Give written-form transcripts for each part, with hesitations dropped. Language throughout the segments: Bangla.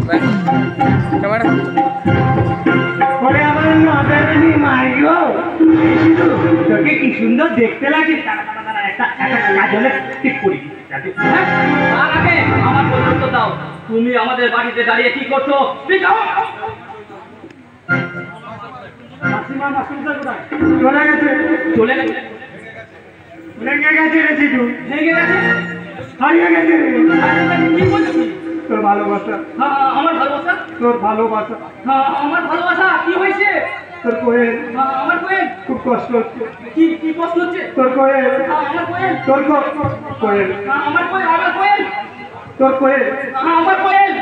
ক্যামেরা পরে আমার নজরনি মাইগো তোকে কি সুন্দর দেখতে লাগে একটা কাজলে ঠিক করি তার আগে আমার পর্যন্ত দাও তুমি আমাদের বাড়িতে দাঁড়িয়ে কি করছো মাসিমা মাসিমা কোথায় চলে গেছে চলে গেছে লেগে গেছে রে জিটু ভেঙে গেছে হারিয়ে গেছে কি বলছো তোর ভালোবাসা আমার ভালোবাসা তোর ভালোবাসা আমার ভালোবাসা কি হয়েছে তোর কোয়েল আমার কোয়েল খুব কষ্ট হচ্ছে কি কি কষ্ট হচ্ছে তোর কোয়েল আমার কোয়েল তোর কোয়েল আমার কোয়েল আমার কোয়েল তোর কোয়েল আমার কোয়েল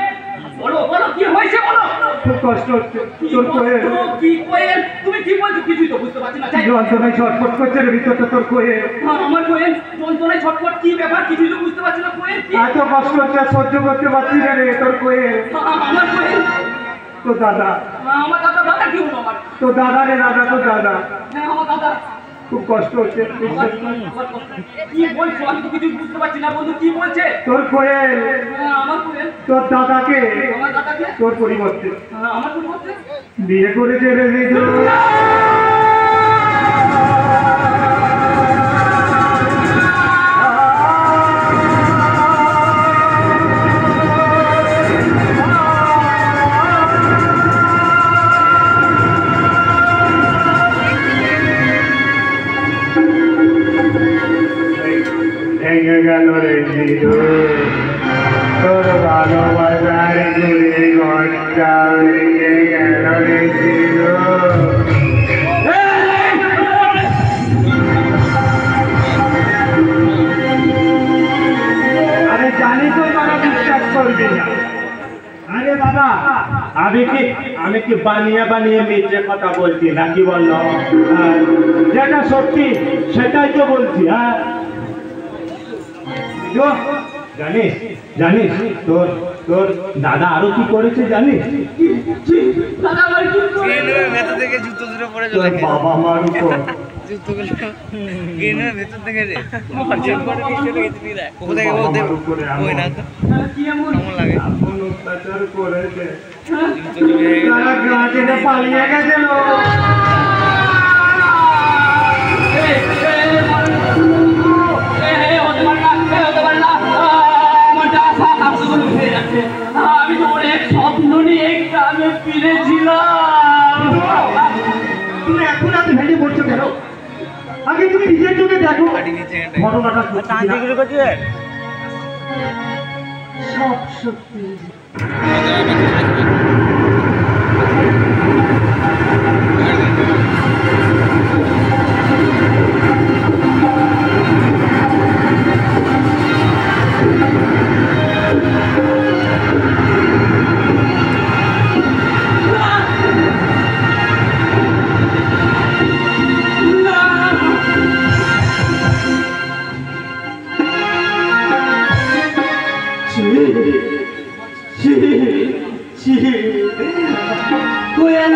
বলো বলো কি হয়েছে বলো খুব কষ্ট হচ্ছে তোর কোয়েল কি কোয়েল তুমি কি বলছো কিছুই তো বুঝতে পারছি না যন্ত্রণায় ছটফট করছে রে ভিতরটা তোর কোয়েল আমার কোয়েল যন্ত্রণায় ছটফট কি ব্যাপার কিছুই তো বুঝতে পারছি না কোয়েল এত কষ্ট হচ্ছে সহ্য করতে পারছি না রে তোর কোয়েল আমার কোয়েল তোর দাদা আমার দাদা দাদা কি হলো আমার তোর দাদা রে দাদা তোর দাদা হ্যাঁ আমার দাদা খুব কষ্ট হচ্ছে কি বলছো আমি তো কিছু বুঝতে পারছি না বন্ধু কি বলছে তোর কোয়েল আমার কোয়েল তোর দাদাকে আমার দাদাকে তোর পরিবর্তে আমার পরিবর্তে বিয়ে করেছে রে জিজু ভেঙে গেল রে জিজু তোর ভালোবাসার গুলি ঘন্টা ভেঙে গেল রে জিজু আরে জানি তো তারা বিশ্বাস করবি না আরে বাবা আমি কি বানিয়ে বানিয়ে মিথ্যে কথা বলছি নাকি বললো যেটা সত্যি সেটাই তো বলছি হ্যাঁ জানিস জানিস তোর তোর দাদা আরো কি করেছে জানিস দাদা আমার কি ভেতর থেকে জুতো দুটো পরে চলে গেছে বাবা মার উপর জুতোগুলো গেনের ভেতর থেকে রে অর্জন করে নিয়ে চলে গেছে দিদা কোথায় ও দেব ওই না তো কি এমন কেমন লাগে কোন অত্যাচার করেছে জুতো চলে গেছে তারা গ্রাজে পালিয়ে গেছিল আমি তো অনেক স্বপ্ন নিয়ে গ্রামে ফিরেছিলাম তুমি এখন এত ভেঙে পড়ছো কেন আগে তুমি নিজের চোখে দেখো গাড়ি নিচে ঘটনাটা সত্যি কিনা? সব সত্যি কোয়েল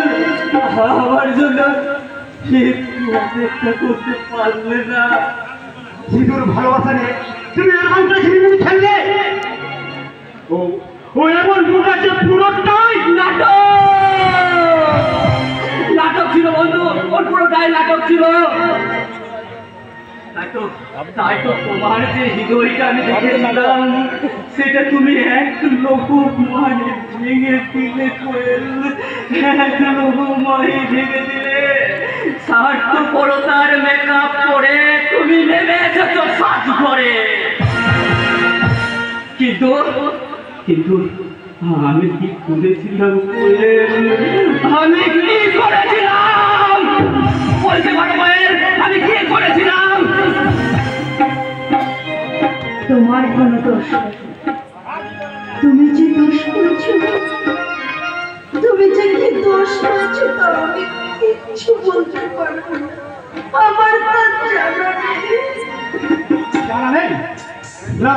আমার জন্য অপেক্ষা করতে পারলে না জিতুর ভালোবাসা নিয়ে তুমি এমনটা ঝিলিমিলি খেললে ও ও এমন মুখাচ্ছে পুরোটাই নাটক নাটক ছিল বন্ধু ওর পুরোটাই নাটক ছিল তাই তো তোমার যে হৃদয়টা আমি দেখেছিলাম সেটা তুমি এক লোকমানে ভেঙে দিলে কোয়েল এক লোকমানে ভেঙে দিলে স্বার্থপরতার মেকআপ করে তুমি নেমে এসেছো সাজ করে কিন্তু কিন্তু আমি কি করেছিলাম কোয়েল আমি কি করেছিলাম বলতে পারো কোয়েল আমি কি করেছিলাম তোমার কোনো দোষ নেই তুমি যে দোষ করেছো তুমি যে কি দোষ করেছো তা আমি কিচ্ছু বলতে পারবো না আমার তা জানা নেই জানা নেই না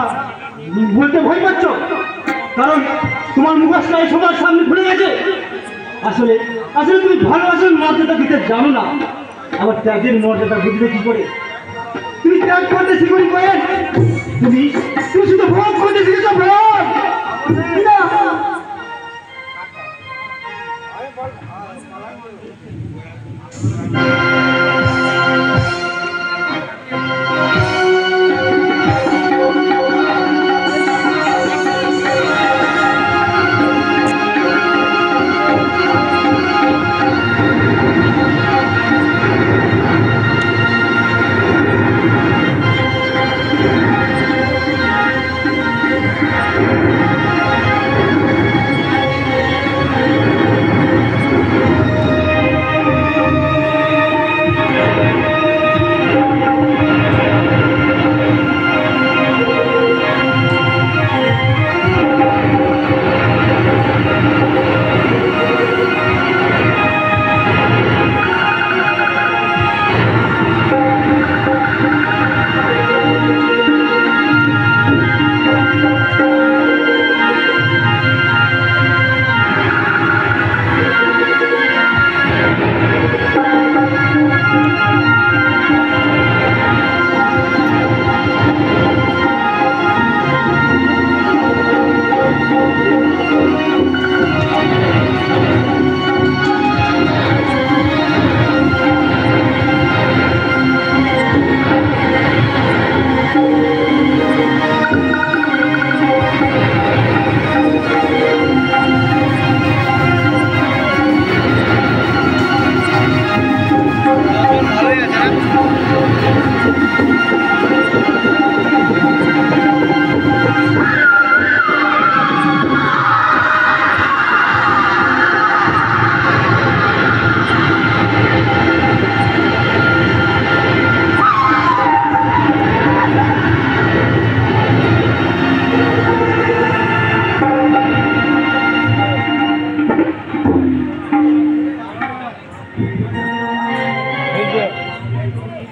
বলতে ভয় পাচ্ছ কারণ তোমার মুখোশটা এই সবার সামনে খুলে গেছে আসলে আসলে তুমি ভালোবাসার মর্যাদা দিতে জানো না আবার ত্যাগের মর্যাদা বুঝবে কি করে তুমি ত্যাগ করতে শিখুন করেন তুমি তুমি শুধু ভোগ করতে শিখেছো ভোগ না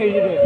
এই যে